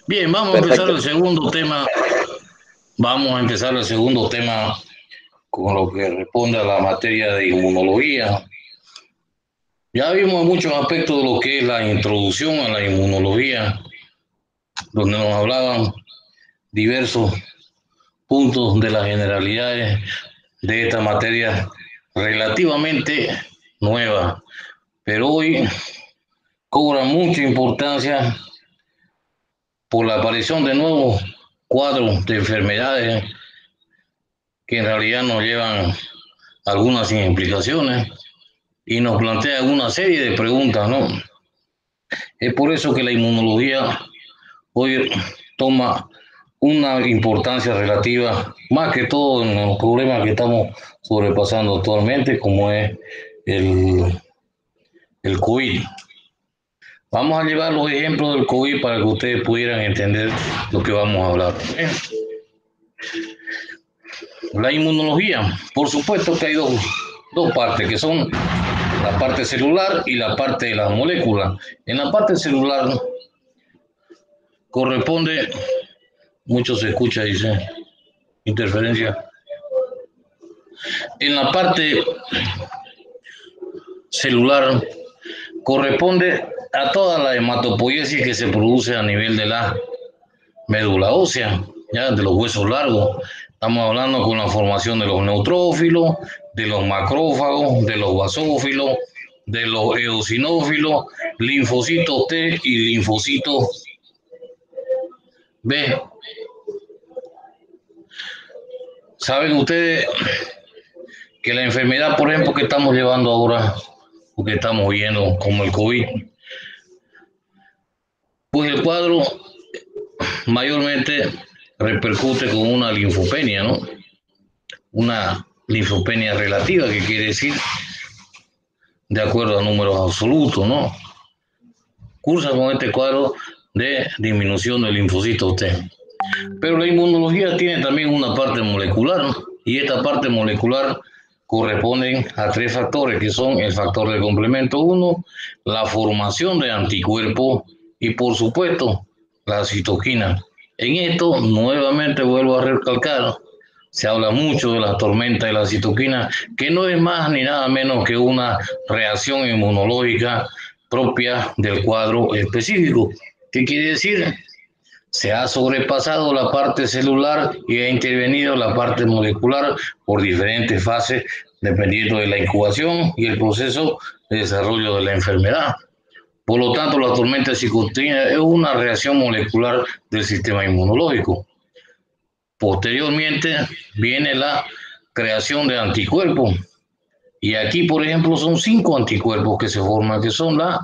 Bien, vamos a empezar Perfecto. el segundo tema. Vamos a empezar el segundo tema con lo que responde a la materia de inmunología. Ya vimos muchos aspectos de lo que es la introducción a la inmunología, donde nos hablaban diversos puntos de las generalidades de esta materia relativamente nueva, pero hoy cobra mucha importancia por la aparición de nuevos cuadros de enfermedades que en realidad nos llevan algunas sin implicaciones y nos plantea una serie de preguntas, ¿no? Es por eso que la inmunología hoy toma una importancia relativa, más que todo en los problemas que estamos sobrepasando actualmente, como es el, el COVID. Vamos a llevar los ejemplos del COVID para que ustedes pudieran entender lo que vamos a hablar. La inmunología, por supuesto que hay dos partes, que son la parte celular y la parte de las moléculas. En la parte celular corresponde, mucho se escucha, dice, interferencia. En la parte celular corresponde a toda la hematopoiesis que se produce a nivel de la médula ósea, ya de los huesos largos. Estamos hablando con la formación de los neutrófilos, de los macrófagos, de los basófilos, de los eosinófilos, linfocitos T y linfocitos B. ¿Saben ustedes que la enfermedad, por ejemplo, que estamos llevando ahora, o que estamos viendo como el COVID, pues el cuadro mayormente repercute con una linfopenia, ¿no? Una linfopenia relativa, que quiere decir de acuerdo a números absolutos, ¿no? Cursa con este cuadro de disminución del linfocito T. Pero la inmunología tiene también una parte molecular, ¿no? Y esta parte molecular corresponden a tres factores, que son el factor de complemento 1, la formación de anticuerpos y, por supuesto, la citoquina. En esto, nuevamente vuelvo a recalcar, se habla mucho de la tormenta de la citoquina, que no es más ni nada menos que una reacción inmunológica propia del cuadro específico. ¿Qué quiere decir? Se ha sobrepasado la parte celular y ha intervenido la parte molecular por diferentes fases, dependiendo de la incubación y el proceso de desarrollo de la enfermedad. Por lo tanto, la tormenta citoquina es una reacción molecular del sistema inmunológico. Posteriormente viene la creación de anticuerpos. Y aquí, por ejemplo, son 5 anticuerpos que se forman, que son la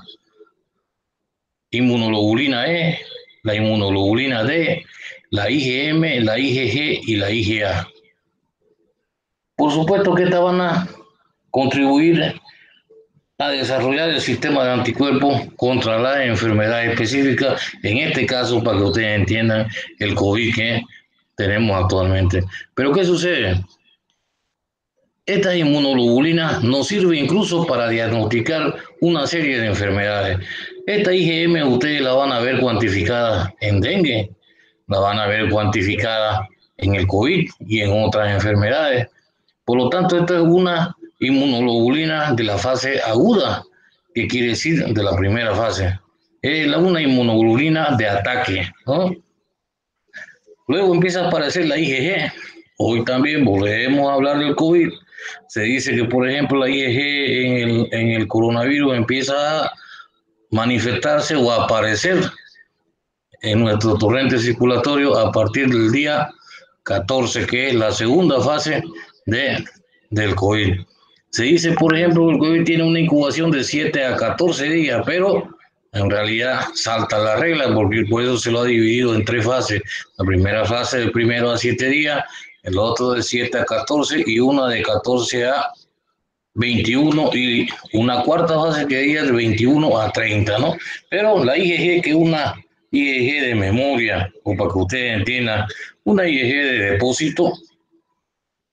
inmunoglobulina E, la inmunoglobulina D, la IgM, la IgG y la IgA. Por supuesto que estas van a contribuir a desarrollar el sistema de anticuerpos contra la enfermedad específica, en este caso, para que ustedes entiendan, el COVID que tenemos actualmente. Pero ¿qué sucede? Esta inmunoglobulina nos sirve incluso para diagnosticar una serie de enfermedades. Esta IgM ustedes la van a ver cuantificada en dengue, la van a ver cuantificada en el COVID y en otras enfermedades. Por lo tanto, esta es una inmunoglobulina de la fase aguda, que quiere decir de la primera fase. Es una inmunoglobulina de ataque, ¿no? Luego empieza a aparecer la IgG. Hoy también volvemos a hablar del COVID. Se dice que, por ejemplo, la IgG en el coronavirus empieza a manifestarse o a aparecer en nuestro torrente circulatorio a partir del día 14, que es la segunda fase del COVID. Se dice, por ejemplo, que el COVID tiene una incubación de 7 a 14 días, pero en realidad salta la regla, porque por eso se lo ha dividido en 3 fases. La primera fase del 1 a 7 días, el otro de 7 a 14 y una de 14 a 21 y una cuarta fase que diría de 21 a 30, ¿no? Pero la IgG, que es una IgG de memoria, o para que ustedes entiendan, una IgG de depósito,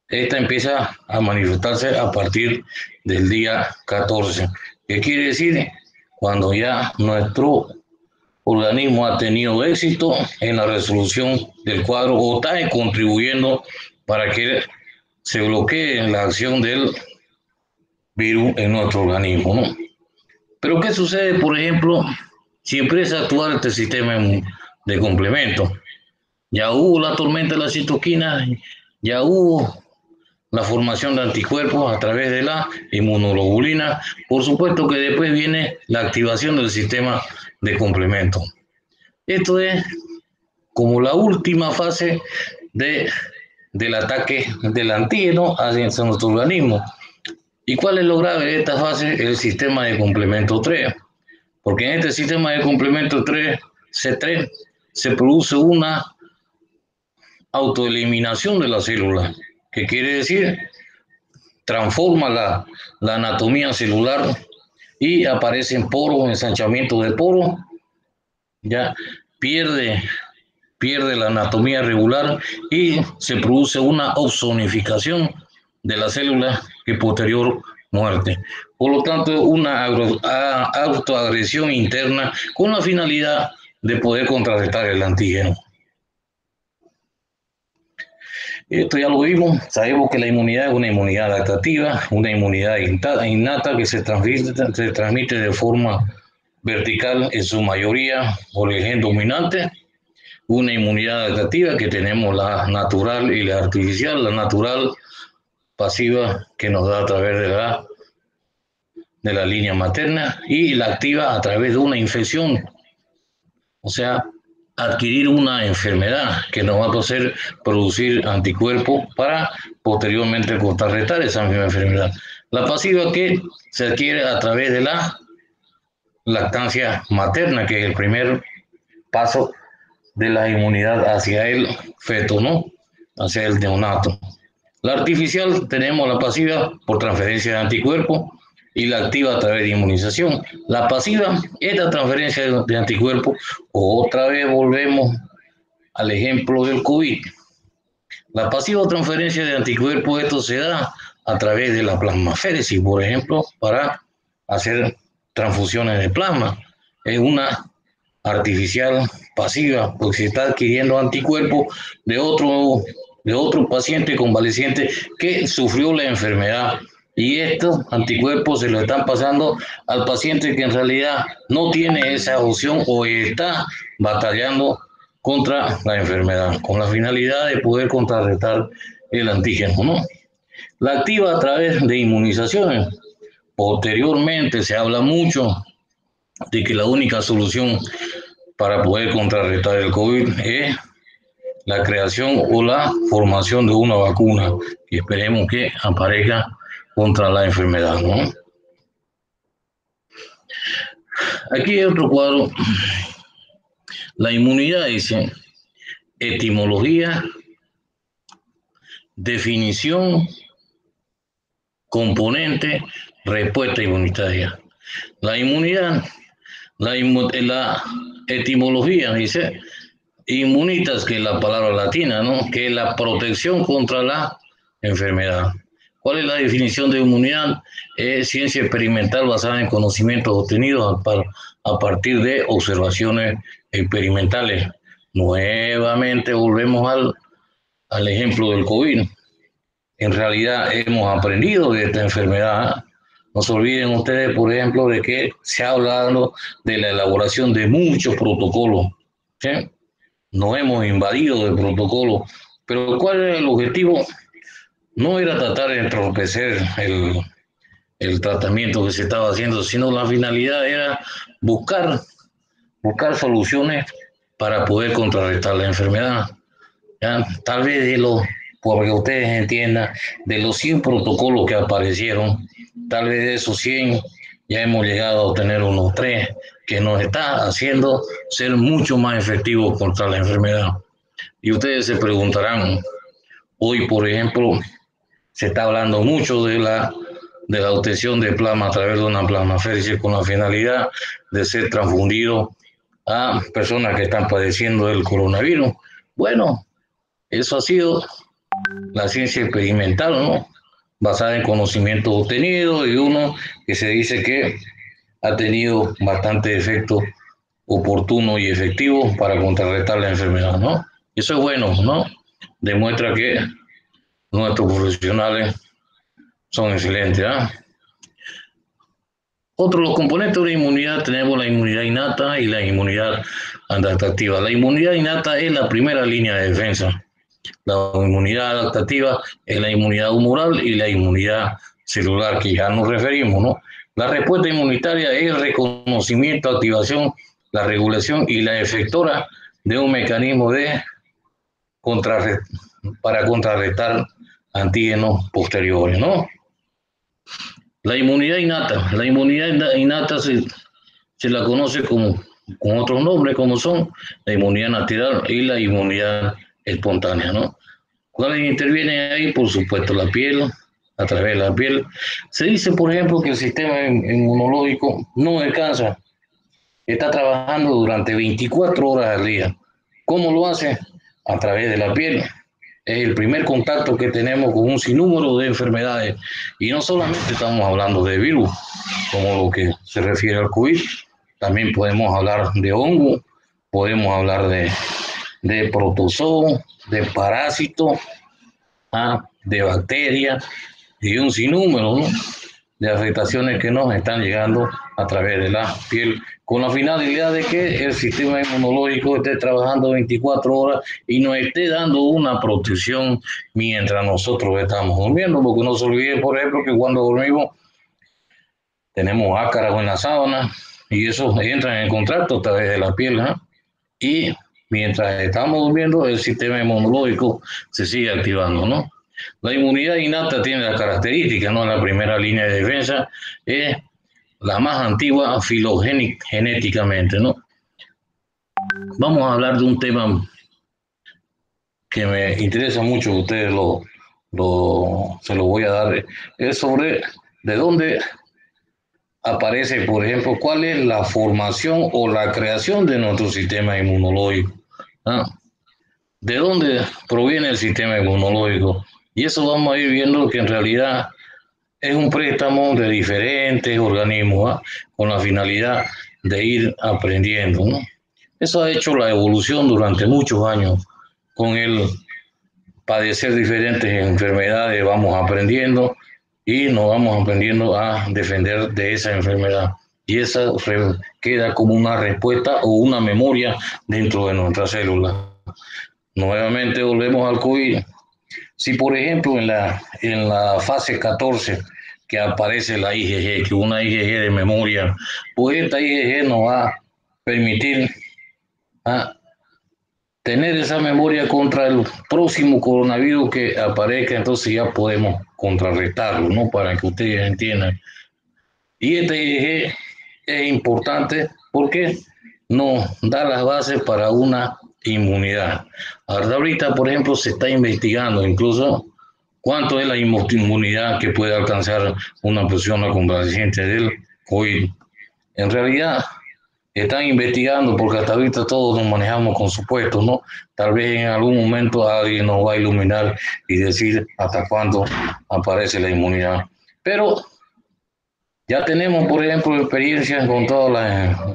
esta empieza a manifestarse a partir del día 14. ¿Qué quiere decir? Cuando ya nuestro organismo ha tenido éxito en la resolución del cuadro o está contribuyendo para que se bloquee la acción del virus en nuestro organismo, ¿no? Pero ¿qué sucede, por ejemplo, si empieza a actuar este sistema de complemento? Ya hubo la tormenta de la citoquina, ya hubo la formación de anticuerpos a través de la inmunoglobulina. Por supuesto que después viene la activación del sistema de complemento. Esto es como la última fase del ataque del antígeno hacia nuestro organismo. ¿Y cuál es lo grave de esta fase? El sistema de complemento 3. Porque en este sistema de complemento 3, C3, se produce una autoeliminación de la célula, que quiere decir transforma la anatomía celular y aparecen poros, ensanchamientos de poros, ya pierde la anatomía regular y se produce una ozonificación de la célula que posterior muerte. Por lo tanto, una autoagresión interna con la finalidad de poder contrarrestar el antígeno. Esto ya lo vimos, sabemos que la inmunidad es una inmunidad adaptativa, una inmunidad innata que se transmite de forma vertical en su mayoría por el gen dominante, una inmunidad adaptativa que tenemos la natural y la artificial, la natural pasiva que nos da a través de la línea materna y la activa a través de una infección, o sea, adquirir una enfermedad que nos va a hacer producir anticuerpos para posteriormente contrarrestar esa misma enfermedad. La pasiva que se adquiere a través de la lactancia materna, que es el primer paso de la inmunidad hacia el feto, ¿no? Hacia el neonato. La artificial tenemos la pasiva por transferencia de anticuerpos y la activa a través de inmunización. La pasiva es la transferencia de anticuerpos. Otra vez volvemos al ejemplo del COVID. La pasiva transferencia de anticuerpos, esto se da a través de la plasmaféresis, por ejemplo, para hacer transfusiones de plasma. Es una artificial pasiva, porque se está adquiriendo anticuerpos de otro paciente convaleciente que sufrió la enfermedad. Y estos anticuerpos se lo están pasando al paciente que en realidad no tiene esa opción o está batallando contra la enfermedad, con la finalidad de poder contrarrestar el antígeno, ¿no? La activa a través de inmunizaciones. Posteriormente se habla mucho de que la única solución para poder contrarrestar el COVID es la creación o la formación de una vacuna que esperemos que aparezca contra la enfermedad, ¿no? Aquí hay otro cuadro. La inmunidad dice etimología, definición, componente, respuesta inmunitaria. La inmunidad, la etimología dice inmunitas, que es la palabra latina, ¿no? Que es la protección contra la enfermedad. ¿Cuál es la definición de inmunidad? Es ciencia experimental basada en conocimientos obtenidos a partir de observaciones experimentales. Nuevamente volvemos al ejemplo del COVID. En realidad hemos aprendido de esta enfermedad. No se olviden ustedes, por ejemplo, de que se ha hablado de la elaboración de muchos protocolos, ¿sí? Nos hemos invadido de protocolos, pero ¿cuál era el objetivo? No era tratar de entorpecer el tratamiento que se estaba haciendo, sino la finalidad era buscar soluciones para poder contrarrestar la enfermedad. ¿Ya? Tal vez porque ustedes entiendan, de los 100 protocolos que aparecieron, tal vez de esos 100 ya hemos llegado a obtener unos 3 que nos está haciendo ser mucho más efectivos contra la enfermedad. Y ustedes se preguntarán, hoy por ejemplo, se está hablando mucho de la obtención de plasma a través de una plasmaféresis con la finalidad de ser transfundido a personas que están padeciendo el coronavirus. Bueno, eso ha sido la ciencia experimental, ¿no? Basada en conocimientos obtenidos y uno que se dice que ha tenido bastante efecto oportuno y efectivo para contrarrestar la enfermedad, ¿no? Eso es bueno, ¿no? Demuestra que nuestros profesionales son excelentes, ¿ah? Otro de los componentes de la inmunidad tenemos la inmunidad innata y la inmunidad adaptativa. La inmunidad innata es la primera línea de defensa. La inmunidad adaptativa es la inmunidad humoral y la inmunidad celular, que ya nos referimos, ¿no? La respuesta inmunitaria es el reconocimiento, activación, la regulación y la efectora de un mecanismo de para contrarrestar antígenos posteriores, ¿no? La inmunidad innata se la conoce con otros nombres, como son la inmunidad natural y la inmunidad espontánea, ¿no? ¿Cuáles intervienen ahí? Por supuesto, la piel, a través de la piel. Se dice, por ejemplo, que el sistema inmunológico no descansa, está trabajando durante 24 horas al día. ¿Cómo lo hace? A través de la piel. Es el primer contacto que tenemos con un sinnúmero de enfermedades. Y no solamente estamos hablando de virus, como lo que se refiere al COVID, también podemos hablar de hongo, podemos hablar de protozoo, de parásitos, de bacterias y un sinnúmero, ¿no?, de afectaciones que nos están llegando a través de la piel, con la finalidad de que el sistema inmunológico esté trabajando 24 horas y nos esté dando una protección mientras nosotros estamos durmiendo, porque no se olvide, por ejemplo, que cuando dormimos tenemos ácaros en la sábana y eso entra en contacto a través de la piel, ¿eh? Y mientras estamos durmiendo, el sistema inmunológico se sigue activando, ¿no? La inmunidad innata tiene las características, ¿no? La primera línea de defensa es la más antigua filogenéticamente, ¿no? Vamos a hablar de un tema que me interesa mucho, ustedes se lo voy a dar, es sobre de dónde aparece, por ejemplo, cuál es la formación o la creación de nuestro sistema inmunológico, ¿ah? ¿De dónde proviene el sistema inmunológico? Y eso vamos a ir viendo que en realidad es un préstamo de diferentes organismos, ¿ah?, con la finalidad de ir aprendiendo, ¿no? Eso ha hecho la evolución durante muchos años. Con el padecer diferentes enfermedades vamos aprendiendo y nos vamos aprendiendo a defender de esa enfermedad. Y esa queda como una respuesta o una memoria dentro de nuestras células. Nuevamente volvemos al COVID. Si, por ejemplo, en la fase 14 que aparece la IgG, que es una IgG de memoria, pues esta IgG nos va a permitir tener esa memoria contra el próximo coronavirus que aparezca, entonces ya podemos contrarrestarlo, ¿no? Para que ustedes entiendan. Y esta IgG es importante porque nos da las bases para una inmunidad. Ahorita, por ejemplo, se está investigando incluso cuánto es la inmunidad que puede alcanzar una persona convaleciente del COVID. En realidad, están investigando porque hasta ahorita todos nos manejamos con supuestos, ¿no? Tal vez en algún momento alguien nos va a iluminar y decir hasta cuándo aparece la inmunidad. Pero ya tenemos, por ejemplo, experiencias con todas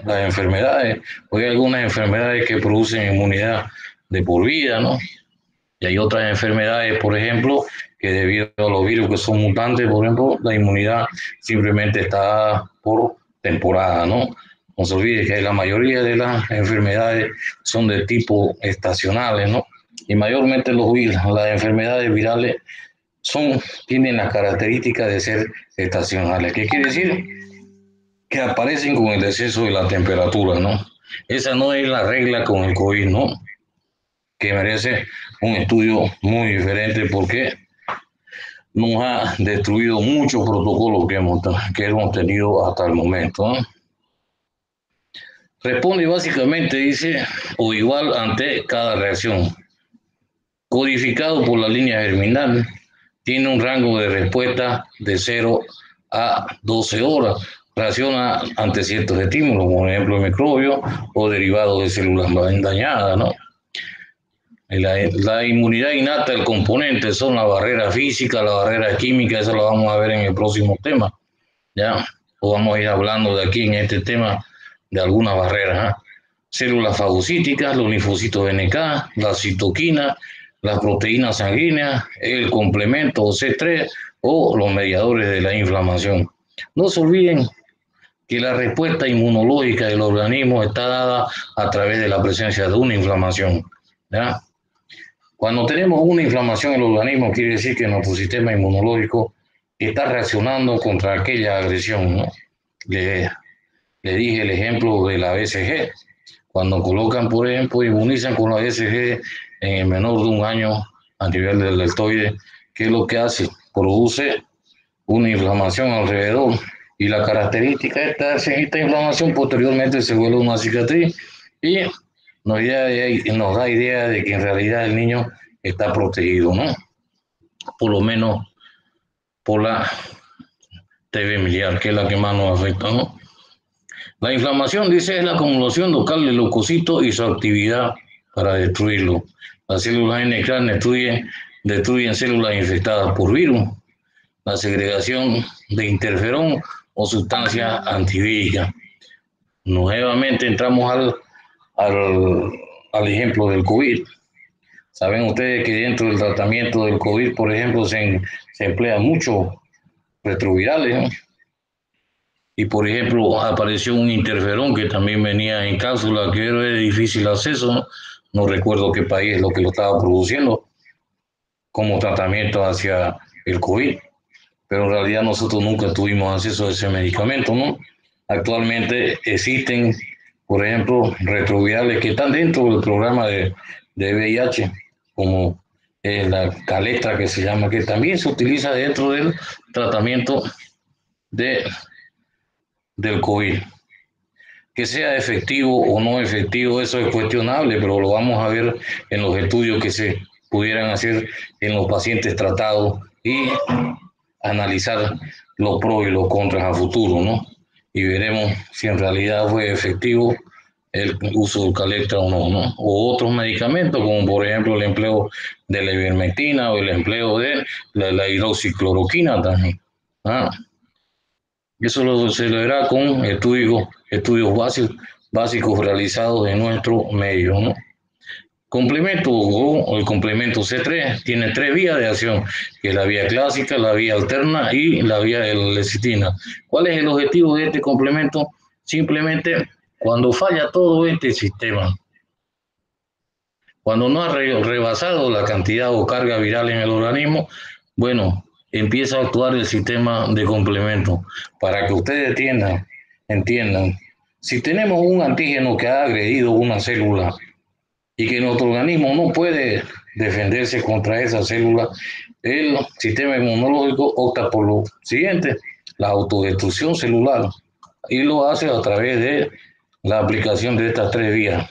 las enfermedades, porque hay algunas enfermedades que producen inmunidad de por vida, ¿no? Y hay otras enfermedades, por ejemplo, que debido a los virus que son mutantes, por ejemplo, la inmunidad simplemente está por temporada, ¿no? No se olvide que la mayoría de las enfermedades son de tipo estacionales, ¿no? Y mayormente las enfermedades virales tienen la característica de ser estacionales. ¿Qué quiere decir? Que aparecen con el descenso de la temperatura, ¿no? Esa no es la regla con el COVID, ¿no? Que merece un estudio muy diferente porque nos ha destruido muchos protocolos que hemos tenido hasta el momento, ¿no? Responde básicamente, dice, o igual ante cada reacción. Codificado por la línea germinal, tiene un rango de respuesta de 0 a 12 horas. Reacciona ante ciertos estímulos, por ejemplo, microbios o derivados de células dañadas, ¿no? La inmunidad innata, el componente son la barrera física, la barrera química, eso lo vamos a ver en el próximo tema, ¿ya? O vamos a ir hablando de aquí en este tema de algunas barreras, ¿eh? células fagocíticas, los linfocitos NK, la citoquina, las proteínas sanguíneas, el complemento C3 o los mediadores de la inflamación. No se olviden que la respuesta inmunológica del organismo está dada a través de la presencia de una inflamación, ¿ya? Cuando tenemos una inflamación en el organismo, quiere decir que nuestro sistema inmunológico está reaccionando contra aquella agresión, ¿no? Le dije el ejemplo de la BCG. Cuando colocan, por ejemplo, inmunizan con la BCG en el menor de un año a nivel del deltoide, ¿qué es lo que hace? Produce una inflamación alrededor. Y la característica de esta inflamación posteriormente se vuelve una cicatriz y nos da idea de que en realidad el niño está protegido, ¿no? Por lo menos por la TV miliar, que es la que más nos afecta, ¿no? La inflamación, dice, es la acumulación local de leucocitos y su actividad para destruirlo. Las células NK destruyen células infectadas por virus. La segregación de interferón o sustancia antivírica. Nuevamente entramos al ejemplo del COVID. Saben ustedes que dentro del tratamiento del COVID, por ejemplo, se emplea mucho retrovirales, ¿no? Y por ejemplo, apareció un interferón que también venía en cápsula, que era de difícil acceso, ¿no? No recuerdo qué país es lo que lo estaba produciendo como tratamiento hacia el COVID, pero en realidad nosotros nunca tuvimos acceso a ese medicamento, ¿no? Actualmente existen, por ejemplo, retrovirales que están dentro del programa de VIH, como la Caletra, que se llama, que también se utiliza dentro del tratamiento del COVID. Que sea efectivo o no efectivo, eso es cuestionable, pero lo vamos a ver en los estudios que se pudieran hacer en los pacientes tratados y analizar los pros y los contras a futuro, ¿no? Y veremos si en realidad fue efectivo el uso del Caletra o no, ¿no? O otros medicamentos, como por ejemplo el empleo de la ivermectina o el empleo de la hidroxicloroquina también. Eso se lo verá con estudios básicos realizados en nuestro medio, ¿no? Complemento o el complemento C3 tiene 3 vías de acción, que es la vía clásica, la vía alterna y la vía de la lecitina. ¿Cuál es el objetivo de este complemento? Simplemente cuando falla todo este sistema, cuando no ha rebasado la cantidad o carga viral en el organismo, bueno, empieza a actuar el sistema de complemento. Para que ustedes entiendan, si tenemos un antígeno que ha agredido una célula y que nuestro organismo no puede defenderse contra esa célula, el sistema inmunológico opta por lo siguiente, la autodestrucción celular, y lo hace a través de la aplicación de estas 3 vías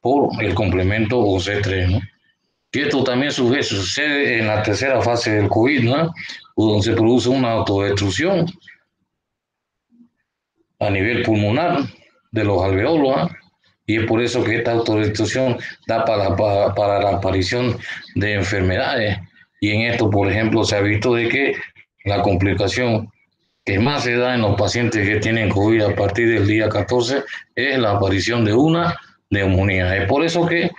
por el complemento o C3, ¿no? Y esto también sucede en la tercera fase del COVID, ¿no? Donde se produce una autodestrucción a nivel pulmonar de los alveolos, ¿no? Y es por eso que esta autodestrucción da para la aparición de enfermedades. Y en esto, por ejemplo, se ha visto de que la complicación que más se da en los pacientes que tienen COVID a partir del día 14 es la aparición de una neumonía. Es por eso que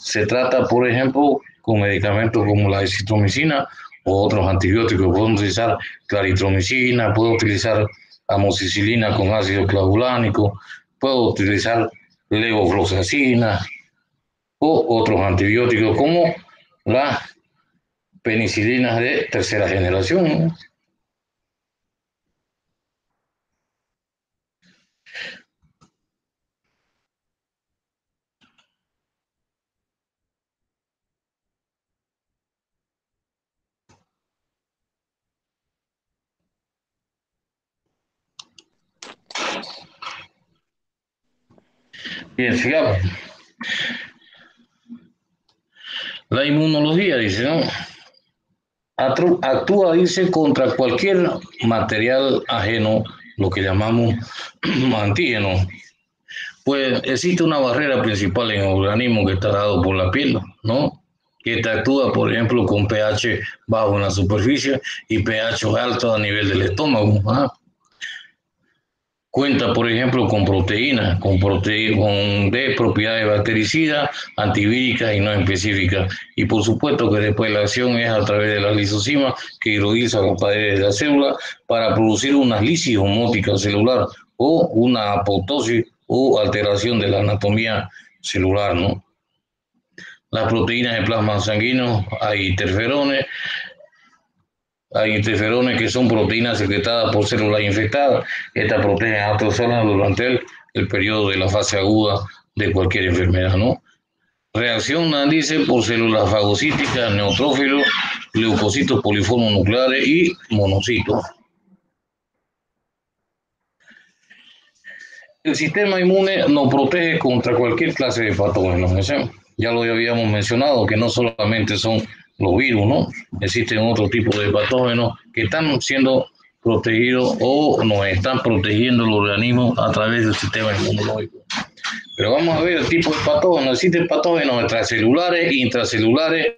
se trata, por ejemplo, con medicamentos como la acitromicina o otros antibióticos. Puedo utilizar claritromicina, puedo utilizar amoxicilina con ácido clavulánico, puedo utilizar levofloxacina o otros antibióticos como las penicilinas de tercera generación. Bien, sigamos. La inmunología, dice, ¿no? Actúa, dice, contra cualquier material ajeno, lo que llamamos antígeno. Pues existe una barrera principal en el organismo que está dado por la piel, ¿no? Que actúa, por ejemplo, con pH bajo en la superficie y pH alto a nivel del estómago. Cuenta, por ejemplo, con proteínas, con de propiedades bactericidas, antivíricas y no específicas. Y por supuesto que después la acción es a través de la lisosima que hidroliza las paredes de la célula para producir una lisis homótica celular o una apoptosis o alteración de la anatomía celular, ¿no? Las proteínas de plasma sanguíneo, hay interferones que son proteínas secretadas por células infectadas. Estas protegen a otras células durante el periodo de la fase aguda de cualquier enfermedad, ¿no? Reacción dice por células fagocíticas, neutrófilos, leucocitos poliformes nucleares y monocitos. El sistema inmune nos protege contra cualquier clase de patógenos. Ya lo habíamos mencionado, que no solamente son los virus, ¿no? Existen otro tipo de patógenos que están siendo protegidos o nos están protegiendo el organismo a través del sistema inmunológico. Pero vamos a ver el tipo de patógenos. Existen patógenos extracelulares, intracelulares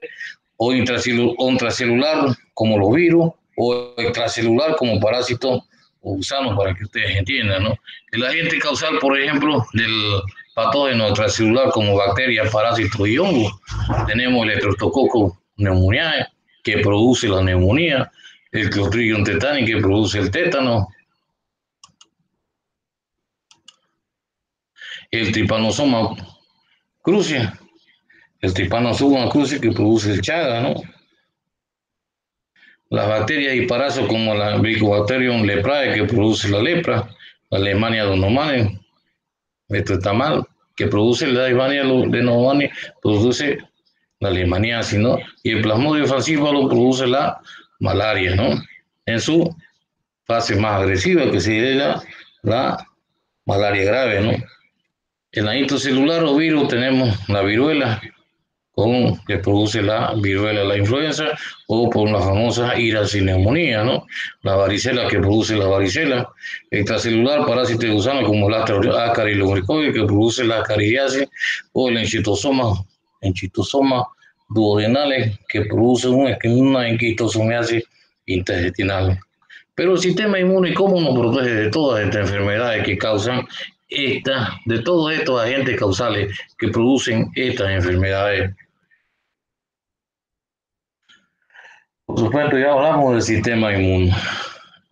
o intracelular como los virus o extracelular como parásitos o gusanos, para que ustedes entiendan, ¿no? El agente causal, por ejemplo, del patógeno extracelular como bacterias, parásitos y hongos, tenemos el Streptococcus pneumoniae, que produce la neumonía, el Clostridium tetani, que produce el tétano, el Trypanosoma cruzi, que produce el chaga, ¿no? Las bacterias y parásitos como la Bricobacterium leprae, que produce la lepra, la Leishmania donomane, esto está mal, que produce la Leishmania donomane, produce la leishmaniasis, ¿no? Y el Plasmodium falciparum produce la malaria, ¿no? En su fase más agresiva, que sería la malaria grave, ¿no? En la intracelular o virus tenemos la viruela, que produce la viruela, la influenza, o por la famosa iracineumonía, ¿no? La varicela, que produce la varicela. Extracelular, parásitos de gusano como la Ascarilomycoides, que produce la ascaridiasis, o el enchitosoma duodenales, que produce una enquistosomiasis intestinal. Pero el sistema inmune, ¿cómo nos protege de todas estas enfermedades que causan de todos estos agentes causales que producen estas enfermedades? Por supuesto, ya hablamos del sistema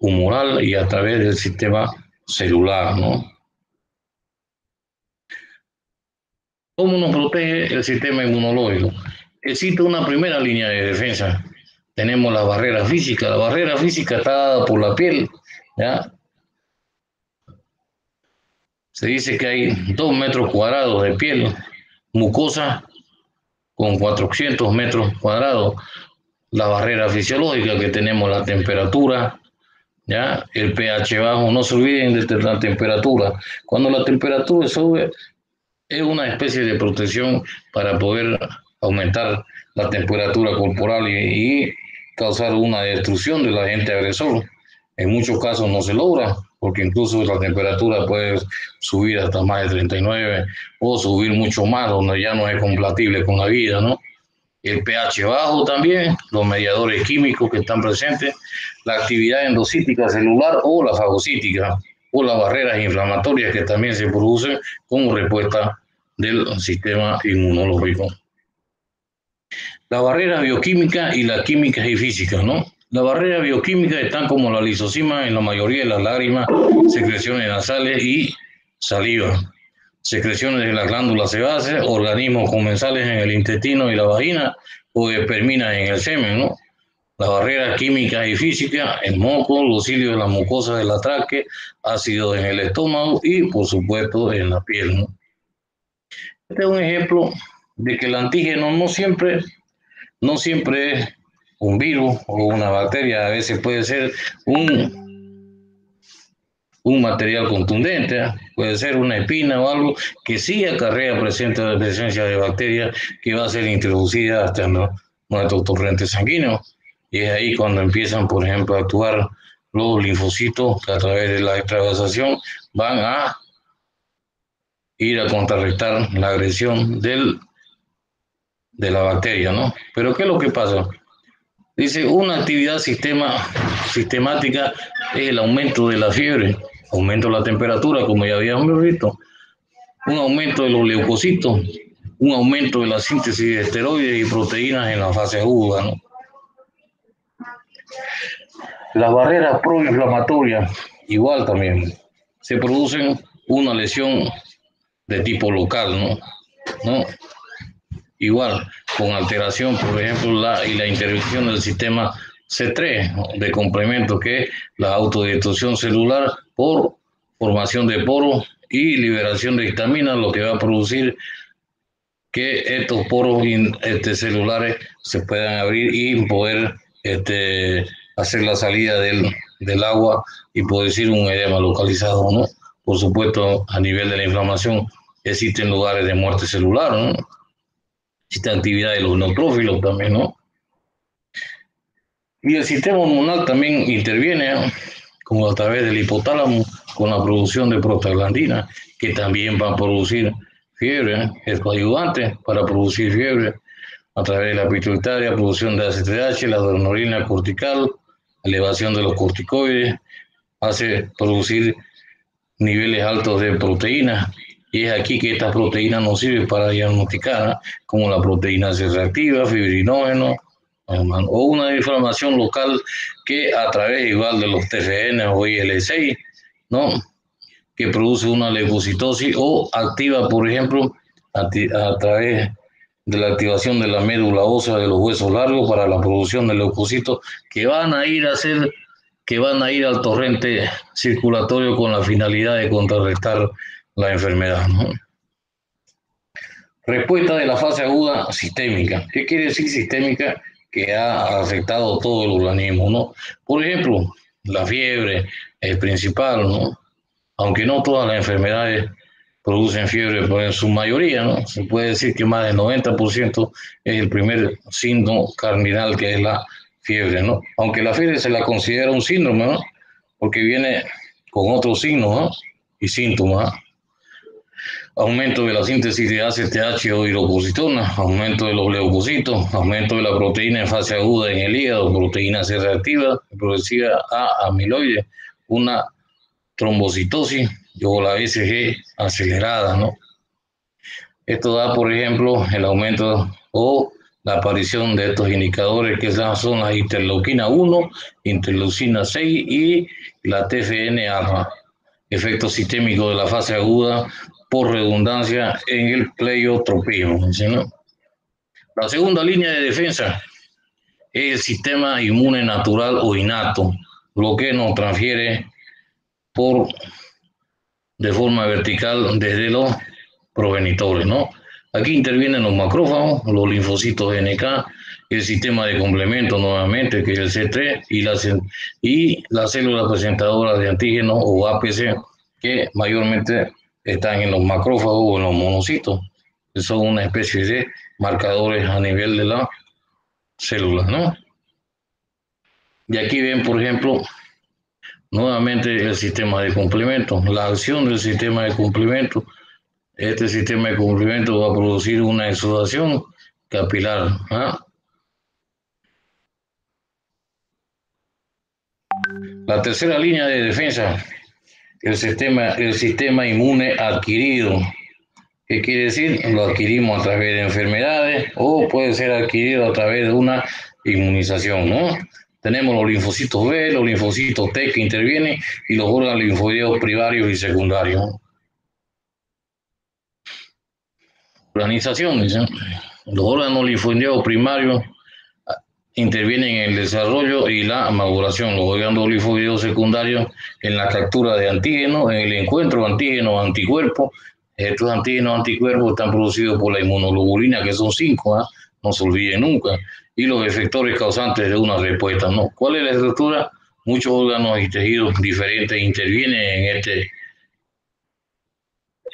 humoral y a través del sistema celular, ¿no? ¿Cómo nos protege el sistema inmunológico? Existe una primera línea de defensa. Tenemos la barrera física. La barrera física está dada por la piel, ¿ya? Se dice que hay 2 metros cuadrados de piel mucosa con 400 metros cuadrados. La barrera fisiológica, que tenemos la temperatura, ¿ya? El pH bajo, no se olviden de la temperatura. Cuando la temperatura sube, es una especie de protección para poder aumentar la temperatura corporal y causar una destrucción del agente agresor. En muchos casos no se logra, porque incluso la temperatura puede subir hasta más de 39 o subir mucho más, donde ya no es compatible con la vida, ¿no? El pH bajo también, los mediadores químicos que están presentes, la actividad endocítica celular o la fagocítica, o las barreras inflamatorias que también se producen como respuesta del sistema inmunológico. La barrera bioquímica y la química y física, ¿no? La barrera bioquímica están como la lisosima en la mayoría de las lágrimas, secreciones nasales y saliva, secreciones de las glándulas sebáceas, organismos comensales en el intestino y la vagina o esperminas en el semen, ¿no? Las barreras químicas y físicas, el moco, los cilios de la mucosa de la tráquea, ácidos en el estómago y, por supuesto, en la piel, ¿no? Este es un ejemplo de que el antígeno no siempre es un virus o una bacteria, a veces puede ser un material contundente, ¿eh? Puede ser una espina o algo que sí acarrea presencia de bacterias que va a ser introducida hasta nuestro torrente sanguíneo. Y es ahí cuando empiezan, por ejemplo, a actuar los linfocitos que a través de la extravasación van a ir a contrarrestar la agresión de la bacteria, ¿no? Pero ¿qué es lo que pasa? Dice, una actividad sistemática es el aumento de la fiebre, aumento de la temperatura, como ya habíamos visto, un aumento de los leucocitos, un aumento de la síntesis de esteroides y proteínas en la fase aguda, ¿no? Las barreras proinflamatorias, igual también, se producen una lesión de tipo local, ¿no? Igual, con alteración, por ejemplo, la intervención del sistema C3 de complemento, que es la autodestrucción celular por formación de poros y liberación de histamina, lo que va a producir que estos poros celulares se puedan abrir y poder hacer la salida del agua y producir un edema localizado, ¿no? Por supuesto, a nivel de la inflamación existen lugares de muerte celular, ¿no? Existe actividad de los neutrófilos también, ¿no? Y el sistema hormonal también interviene, ¿no? Como a través del hipotálamo, con la producción de prostaglandina, que también va a producir fiebre, es coayudante para producir fiebre, a través de la pituitaria, producción de ACTH, la adrenalina cortical, elevación de los corticoides, hace producir niveles altos de proteínas, y es aquí que estas proteínas nos sirven para diagnosticar, ¿no? Como la proteína C reactiva, fibrinógeno, o una inflamación local que a través igual de los TFN o IL-6, ¿no? Que produce una leucocitosis o activa, por ejemplo, a través de la activación de la médula ósea de los huesos largos para la producción de leucocitos que van a ir al torrente circulatorio con la finalidad de contrarrestar la enfermedad, ¿no? Respuesta de la fase aguda sistémica. ¿Qué quiere decir sistémica? Que ha afectado todo el organismo, ¿no? Por ejemplo, la fiebre es principal, ¿no? Aunque no todas las enfermedades producen fiebre, pero en su mayoría, ¿no? Se puede decir que más del 90% es el primer signo cardinal, que es la fiebre, ¿no? Aunque la fiebre se la considera un síndrome, ¿no? Porque viene con otros signos, ¿no? Y síntomas, ¿no? Aumento de la síntesis de ACTH o hidrocortisona, aumento de los leucocitos, aumento de la proteína en fase aguda en el hígado, proteína C reactiva, producida a amiloide, una trombocitosis o la SG acelerada, ¿no? Esto da, por ejemplo, el aumento o la aparición de estos indicadores que son la interleuquina 1, interleucina 6 y la TFN-alfa, efecto sistémico de la fase aguda por redundancia en el pleiotropismo, ¿no? La segunda línea de defensa es el sistema inmune natural o innato, lo que nos transfiere de forma vertical desde los progenitores, ¿no? Aquí intervienen los macrófagos, los linfocitos NK, el sistema de complemento nuevamente, que es el C3, y las células presentadoras de antígenos o APC, que mayormente están en los macrófagos o en los monocitos, que son una especie de marcadores a nivel de la célula, ¿no? Y aquí ven, por ejemplo, nuevamente el sistema de complemento, la acción del sistema de complemento. Este sistema de complemento va a producir una exudación capilar, ¿ah? La tercera línea de defensa, el sistema inmune adquirido. ¿Qué quiere decir? Lo adquirimos a través de enfermedades o puede ser adquirido a través de una inmunización, ¿no? Tenemos los linfocitos B, los linfocitos T que intervienen y los órganos linfoideos primarios y secundarios. Organización, dicen. Los órganos linfoideos primarios intervienen en el desarrollo y la maduración. Los órganos linfoideos secundarios en la captura de antígenos, en el encuentro de antígenos-anticuerpos. Estos antígenos-anticuerpos están producidos por la inmunoglobulina, que son 5, ¿eh? No se olviden nunca. Y los efectores causantes de una respuesta, ¿no? ¿Cuál es la estructura? Muchos órganos y tejidos diferentes intervienen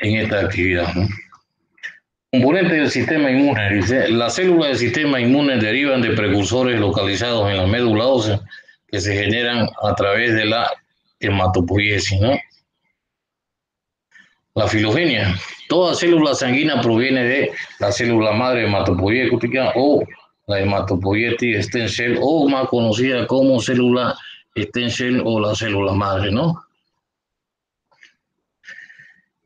en esta actividad, ¿no? Componentes del sistema inmune. Dice, las células del sistema inmune derivan de precursores localizados en la médula ósea que se generan a través de la hematopoiesis, ¿no? La filogenia. Toda célula sanguínea proviene de la célula madre hematopoietica o la hematopoietic stem cell, o más conocida como célula stem cell o la célula madre, ¿no?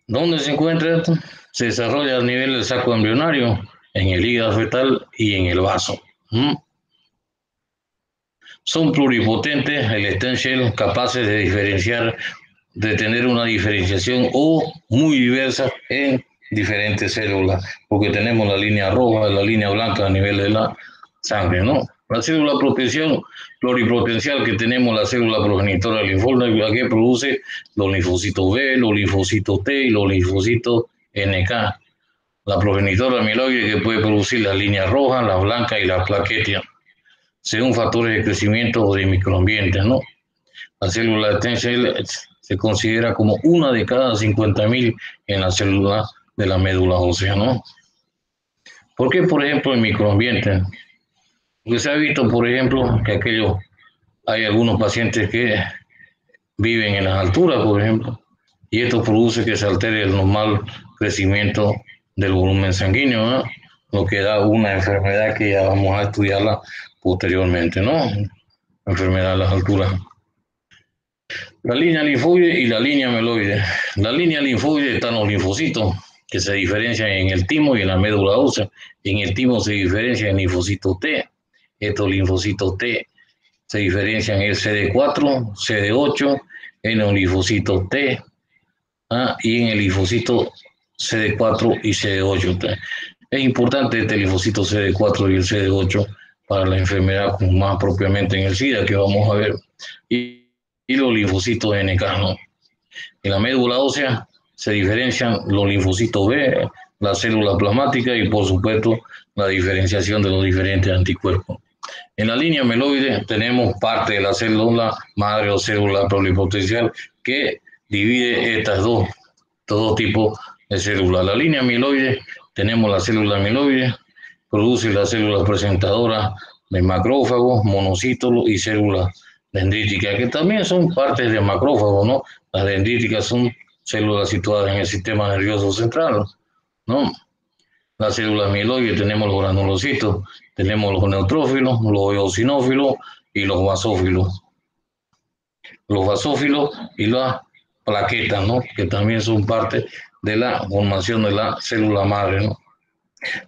¿Dónde se encuentra esto? Se desarrolla a nivel del saco embrionario, en el hígado fetal y en el vaso. Son pluripotentes el stem cell, capaces de diferenciar, de tener una diferenciación o muy diversa en diferentes células, porque tenemos la línea roja, la línea blanca a nivel de la sangre, ¿no? La célula protección pluripotencial que tenemos, la célula progenitora linfóide, que produce los linfocitos B, los linfocitos T y los linfocitos NK. La progenitora amiloide que puede producir las líneas rojas, las blancas y las plaquetas, según factores de crecimiento o de microambiente, ¿no? La célula de stem cell se considera como una de cada 50.000 en la célula de la médula ósea, ¿no? ¿Por qué, por ejemplo, el microambiente? Porque se ha visto, por ejemplo, que hay algunos pacientes que viven en las alturas, por ejemplo, y esto produce que se altere el normal crecimiento del volumen sanguíneo, ¿no? Lo que da una enfermedad que ya vamos a estudiarla posteriormente, ¿no? Enfermedad de las alturas. La línea linfoide y la línea amiloide. La línea linfoide están los linfocitos, que se diferencian en el timo y en la médula ósea. En el timo se diferencia en linfocitos T. Estos linfocitos T se diferencian en el CD4, CD8, en los linfocitos T y en el linfocito CD4 y CD8. Es importante este linfocito CD4 y el CD8 para la enfermedad más propiamente en el SIDA que vamos a ver. Y los linfocitos NK, ¿no? En la médula ósea se diferencian los linfocitos B, la célula plasmática y por supuesto la diferenciación de los diferentes anticuerpos. En la línea amiloide tenemos parte de la célula madre o célula pluripotencial que divide estos dos tipos de células. La línea amiloide, tenemos la célula amiloide, produce las células presentadoras de macrófagos, monocitos y células dendríticas, que también son partes de macrófagos, ¿no? Las dendríticas son células situadas en el sistema nervioso central, ¿no? La célula amiloide tenemos los granulocitos, tenemos los neutrófilos, los eosinófilos y los basófilos. Los basófilos y las plaquetas, ¿no? Que también son parte de la formación de la célula madre, ¿no?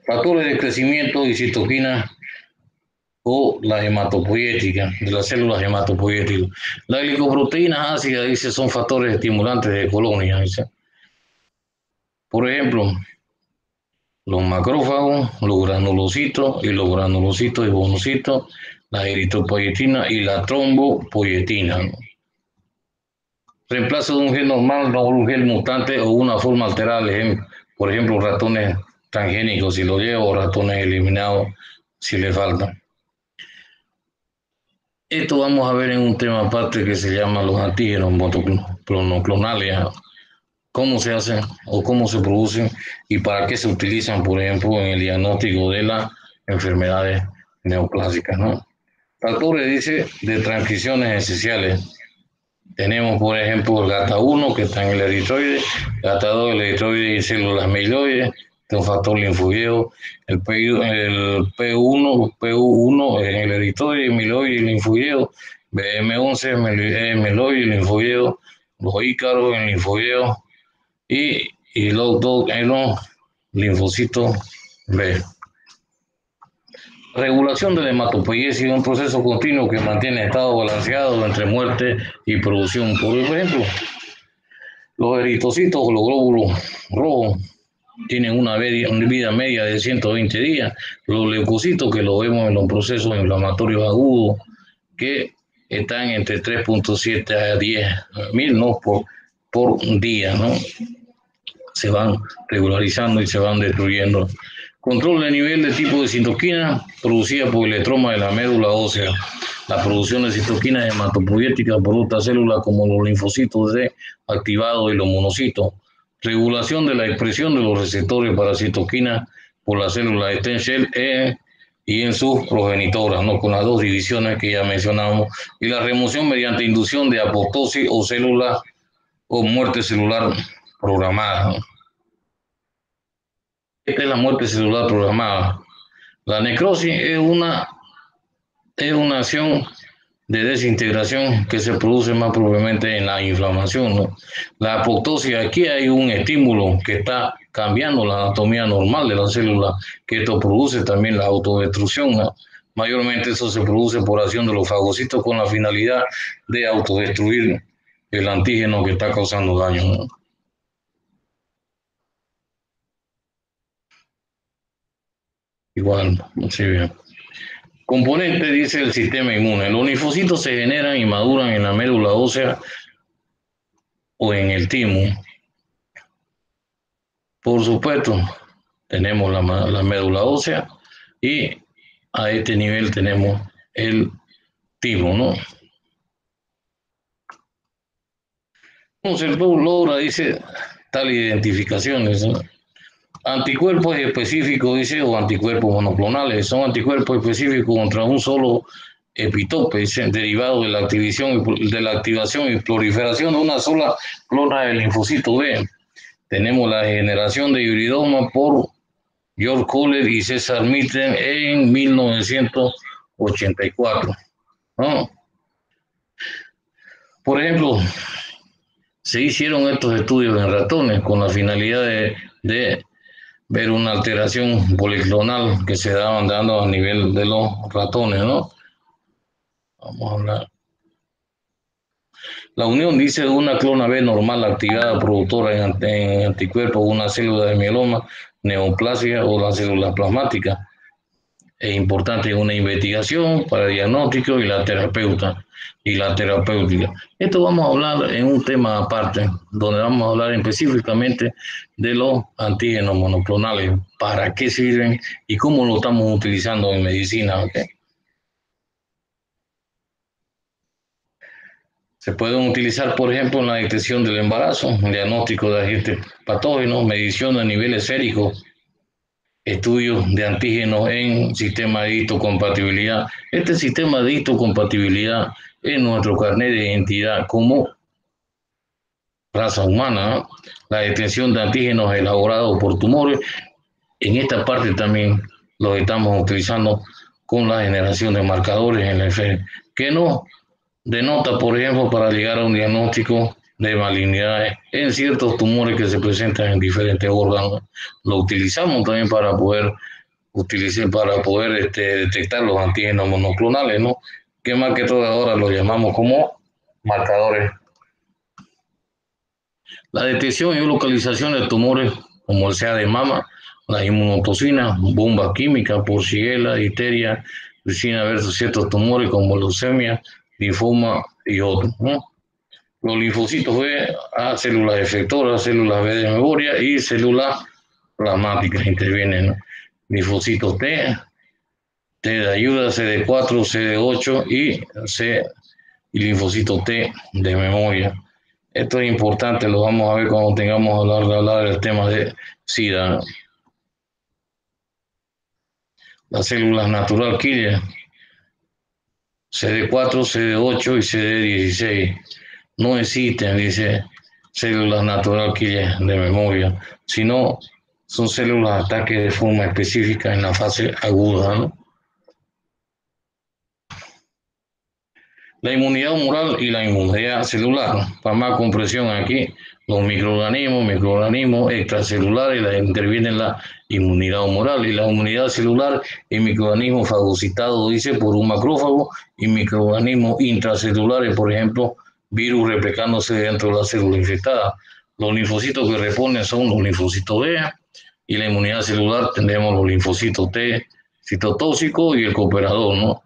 Factores de crecimiento y citoquinas o la hematopoietica, de las células hematopoieticas. Las glicoproteínas ácidas, dice, son factores estimulantes de colonia, dice. Por ejemplo, los macrófagos, los granulocitos y monocitos, la eritropoietina y la trombopoietina, ¿no? Reemplazo de un gen normal por un gen mutante o una forma alterada del gen, por ejemplo, ratones transgénicos si lo llevo, o ratones eliminados si le faltan. Esto vamos a ver en un tema aparte que se llama los antígenos monoclonales, cómo se hacen o cómo se producen y para qué se utilizan, por ejemplo, en el diagnóstico de las enfermedades neoplásicas, ¿no? Factores, dice, de transcripciones esenciales. Tenemos, por ejemplo, el GATA1 que está en el eritroide, GATA2 el eritroide y células amiloides, un factor linfoideo, el P1 en el eritroide, amiloide y linfoideo, BM11 amiloide y linfoideo, los ícaros en linfoideo y los dos en los linfocitos B. Regulación de la hematopoiesis es un proceso continuo que mantiene estado balanceado entre muerte y producción. Por ejemplo, los eritrocitos o los glóbulos rojos tienen una vida media de 120 días. Los leucocitos, que lo vemos en los procesos inflamatorios agudos, que están entre 3.7 a 10.000, ¿no? por día, ¿no? Se van regularizando y se van destruyendo. Control del nivel de tipo de citoquina producida por el electroma de la médula ósea. La producción de citoquinas hematopoieticas por otras células como los linfocitos D activados y los monocitos. Regulación de la expresión de los receptores para citoquinas por las células de stem cell y en sus progenitoras, ¿no? Con las dos divisiones que ya mencionamos. Y la remoción mediante inducción de apoptosis o célula o muerte celular programada, ¿no? Esta es la muerte celular programada. La necrosis es una acción de desintegración que se produce más probablemente en la inflamación, ¿no? La apoptosis, aquí hay un estímulo que está cambiando la anatomía normal de la célula, que esto produce también la autodestrucción, ¿no? Mayormente eso se produce por acción de los fagocitos con la finalidad de autodestruir el antígeno que está causando daño, ¿no? Igual, sí, bien. Componente, dice el sistema inmune. Los linfocitos se generan y maduran en la médula ósea o en el timo. Por supuesto, tenemos la médula ósea y a este nivel tenemos el timo, ¿no? Entonces, logra, dice, tal identificaciones, ¿no? Anticuerpos específicos, dice, o anticuerpos monoclonales, son anticuerpos específicos contra un solo epitope, dice, derivado de la activación y proliferación de una sola clona del linfocito B. Tenemos la generación de hibridoma por George Kohler y César Mitren en 1984, ¿no? Por ejemplo, se hicieron estos estudios en ratones con la finalidad de ver una alteración policlonal que se daban dando a nivel de los ratones, ¿no? Vamos a hablar. La unión, dice, de una clona B normal activada productora en anticuerpos, una célula de mieloma, neoplasia o la célula plasmática. Es importante una investigación para diagnóstico y la terapéutica. Esto vamos a hablar en un tema aparte, donde vamos a hablar específicamente de los antígenos monoclonales, para qué sirven y cómo lo estamos utilizando en medicina, ¿okay? Se pueden utilizar, por ejemplo, en la detección del embarazo, diagnóstico de agentes patógenos, medición de niveles séricos, estudios de antígenos en sistema de histocompatibilidad. Este sistema de histocompatibilidad es nuestro carnet de identidad como raza humana, ¿no? La detección de antígenos elaborados por tumores. En esta parte también los estamos utilizando con la generación de marcadores en la EFE, que nos denota, por ejemplo, para llegar a un diagnóstico de malignidades en ciertos tumores que se presentan en diferentes órganos. Lo utilizamos también para poder detectar los antígenos monoclonales, ¿no? Que más que todo ahora lo llamamos como marcadores. La detección y localización de tumores como el sea de mama, la inmunotoxina, bomba química por Shigella, difteria, ricina versus ciertos tumores como leucemia, linfoma y otros, ¿no? Los linfocitos B, A, células efectoras, células B de memoria y células plasmáticas intervienen, ¿no? Linfocitos T, T de ayuda, CD4, CD8 y linfocitos T de memoria. Esto es importante, lo vamos a ver cuando tengamos a hablar del tema de SIDA, ¿no? Las células natural killer, CD4, CD8 y CD16. No existen, dice, células natural killer de memoria, sino son células de ataque de forma específica en la fase aguda, ¿no? La inmunidad humoral y la inmunidad celular. Para más comprensión aquí, los microorganismos extracelulares intervienen la inmunidad humoral y la inmunidad celular en microorganismos fagocitados, dice, por un macrófago y microorganismos intracelulares, por ejemplo, virus replicándose dentro de la célula infectada. Los linfocitos que responden son los linfocitos B y la inmunidad celular tendremos los linfocitos T, citotóxico y el cooperador, ¿no?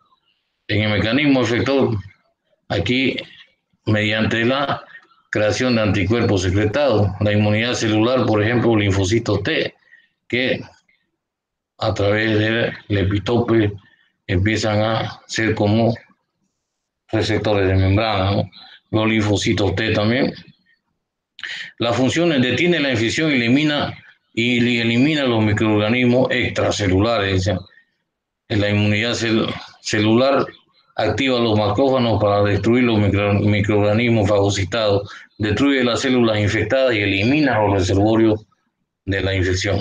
En el mecanismo efector, aquí, mediante la creación de anticuerpos secretados, la inmunidad celular, por ejemplo, linfocitos T, que a través del epitope empiezan a ser como receptores de membrana, ¿no? Los linfocitos T también. Las funciones: detiene la infección y elimina los microorganismos extracelulares. La inmunidad celular activa los macrófagos para destruir los microorganismos fagocitados, destruye las células infectadas y elimina los reservorios de la infección.